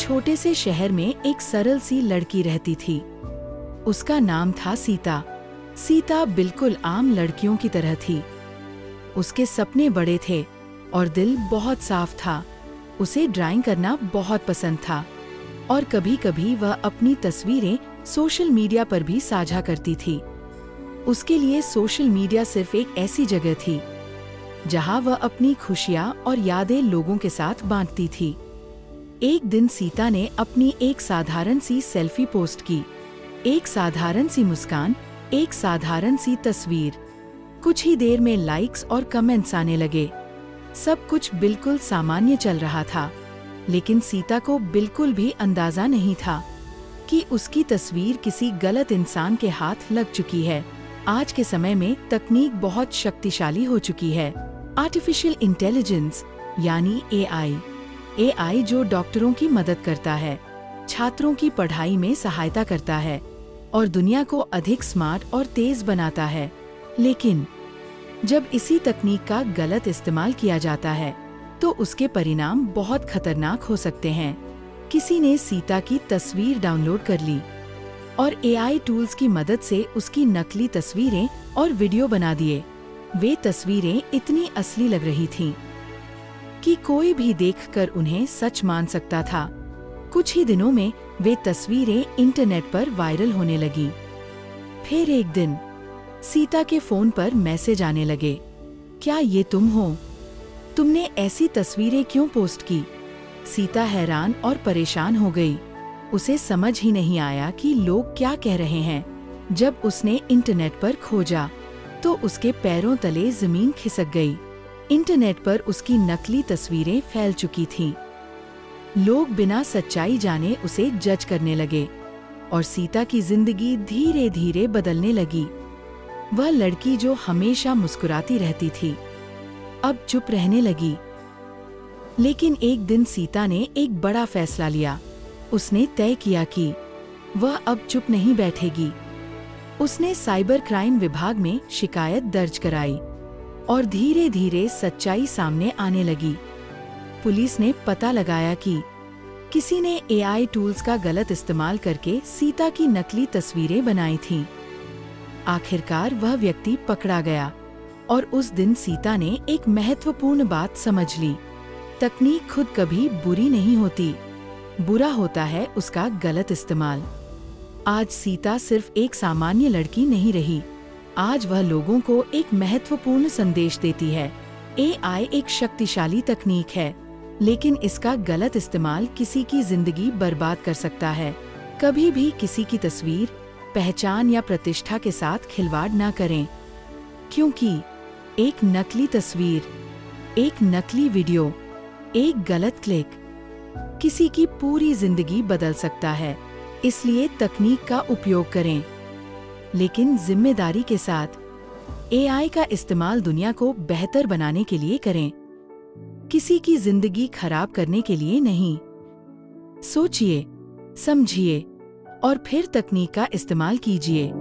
छोटे से शहर में एक सरल सी लड़की रहती थी। उसका नाम था सीता। सीता बिल्कुल आम लड़कियों की तरह थी। उसके सपने बड़े थे और दिल बहुत साफ था। उसे ड्राइंग करना बहुत पसंद था और कभी-कभी वह अपनी तस्वीरें सोशल मीडिया पर भी साझा करती थी। उसके लिए सोशल मीडिया सिर्फ एक ऐसी जगह थी जहां वह अपनी खुशियां और यादें लोगों के साथ बांटती थी। एक दिन सीता ने अपनी एक साधारण सी सेल्फी पोस्ट की। एक साधारण सी मुस्कान, एक साधारण सी तस्वीर। कुछ ही देर में लाइक्स और कमेंट्स आने लगे। सब कुछ बिल्कुल सामान्य चल रहा था, लेकिन सीता को बिल्कुल भी अंदाजा नहीं था कि उसकी तस्वीर किसी गलत इंसान के हाथ लग चुकी है। आज के समय में तकनीक बहुत शक्तिशाली हो चुकी है। आर्टिफिशियल इंटेलिजेंस यानी एआई। एआई जो डॉक्टरों की मदद करता है, छात्रों की पढ़ाई में सहायता करता है और दुनिया को अधिक स्मार्ट और तेज बनाता है। लेकिन जब इसी तकनीक का गलत इस्तेमाल किया जाता है तो उसके परिणाम बहुत खतरनाक हो सकते हैं। किसी ने सीता की तस्वीर डाउनलोड कर ली और एआई टूल्स की मदद से उसकी नकली तस्वीरें और वीडियो बना दिए। वे तस्वीरें इतनी असली लग रही थीं कि कोई भी देखकर उन्हें सच मान सकता था। कुछ ही दिनों में वे तस्वीरें इंटरनेट पर वायरल होने लगी। फिर एक दिन सीता के फोन पर मैसेज आने लगे, क्या ये तुम हो? तुमने ऐसी तस्वीरें क्यों पोस्ट की? सीता हैरान और परेशान हो गई। उसे समझ ही नहीं आया कि लोग क्या कह रहे हैं। जब उसने इंटरनेट पर खोजा तो उसके पैरों तले जमीन खिसक गई। इंटरनेट पर उसकी नकली तस्वीरें फैल चुकी थीं। लोग बिना सच्चाई जाने उसे जज करने लगे और सीता की जिंदगी धीरे धीरे बदलने लगी। वह लड़की जो हमेशा मुस्कुराती रहती थी, अब चुप रहने लगी। लेकिन एक दिन सीता ने एक बड़ा फैसला लिया। उसने तय किया कि वह अब चुप नहीं बैठेगी। उसने साइबर क्राइम विभाग में शिकायत दर्ज कराई और धीरे धीरे सच्चाई सामने आने लगी। पुलिस ने पता लगाया कि किसी ने एआई टूल्स का गलत इस्तेमाल करके सीता की नकली तस्वीरें बनाई थीं। आखिरकार वह व्यक्ति पकड़ा गया और उस दिन सीता ने एक महत्वपूर्ण बात समझ ली। तकनीक खुद कभी बुरी नहीं होती, बुरा होता है उसका गलत इस्तेमाल। आज सीता सिर्फ एक सामान्य लड़की नहीं रही, आज वह लोगों को एक महत्वपूर्ण संदेश देती है। एआई एक शक्तिशाली तकनीक है, लेकिन इसका गलत इस्तेमाल किसी की जिंदगी बर्बाद कर सकता है। कभी भी किसी की तस्वीर, पहचान या प्रतिष्ठा के साथ खिलवाड़ न करें, क्योंकि एक नकली तस्वीर, एक नकली वीडियो, एक गलत क्लिक किसी की पूरी जिंदगी बदल सकता है। इसलिए तकनीक का उपयोग करें, लेकिन जिम्मेदारी के साथ। एआई का इस्तेमाल दुनिया को बेहतर बनाने के लिए करें, किसी की जिंदगी खराब करने के लिए नहीं। सोचिए, समझिए और फिर तकनीक का इस्तेमाल कीजिए।